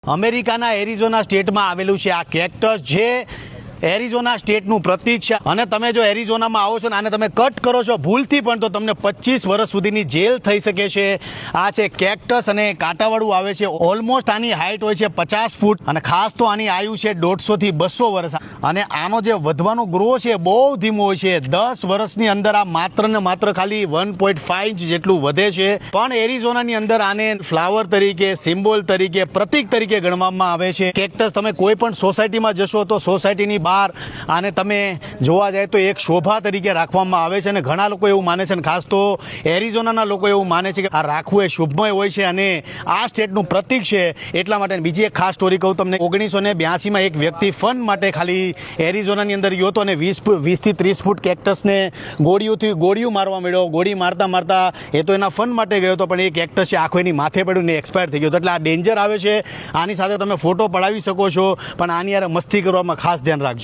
અમેરિકાના એરિઝોના સ્ટેટમાં આવેલું છે આ કેક્ટસ, જે એરિઝોના સ્ટેટનું પ્રતીક છે. અને તમે જો એરિઝોનામાં આવો છો ને આને તમે કટ કરો છો ભૂલથી પણ તો તમને 25 વર્ષ સુધીની જેલ થઈ શકે છે. આ છે કેક્ટસ અને કાંટાવાળું આવે છે. ઓલમોસ્ટ આની હાઇટ હોય છે 50 ફૂટ અને ખાસ તો આની આયુ છે 150 થી 200 વર્ષ. અને આનો જે વધવાનો ગ્રો છે બહુ ધીમો હોય છે. 10 વર્ષની અંદર આ માત્ર ને માત્ર ખાલી 1.5 ઇંચ જેટલું વધે છે. પણ એરિઝોનાની અંદર આને ફ્લાવર તરીકે, સિમ્બોલ તરીકે, પ્રતીક તરીકે ગણવામાં આવે છે. કેક્ટસ તમે કોઈ પણ સોસાયટીમાં જશો તો સોસાયટીની આને તમે જોવા જાય તો એક શોભા તરીકે રાખવામાં આવે છે. અને ઘણા લોકો એવું માને છે, અને ખાસ તો એરિઝોનાના લોકો એવું માને છે કે આ રાખવું એ શુભમય હોય છે અને આ સ્ટેટનું પ્રતીક છે. એટલા માટે બીજી એક ખાસ સ્ટોરી કહું તમને. 1982માં એક વ્યક્તિ ફન માટે ખાલી એરિઝોનાની અંદર ગયો હતો અને 20 થી 30 ફૂટ કેક્ટસને ગોળીયું મારવા મળ્યો. ગોળી મારતા એ તો એના ફન માટે ગયો હતો, પણ એ કેક્ટસ છે આખો એની માથે પડ્યું ને એક્સપાયર થઈ ગયો હતો. એટલે આ ડેન્જર આવે છે. આની સાથે તમે ફોટો પડાવી શકો છો, પણ આની યાર મસ્તી કરવામાં ખાસ ધ્યાન રાખજો.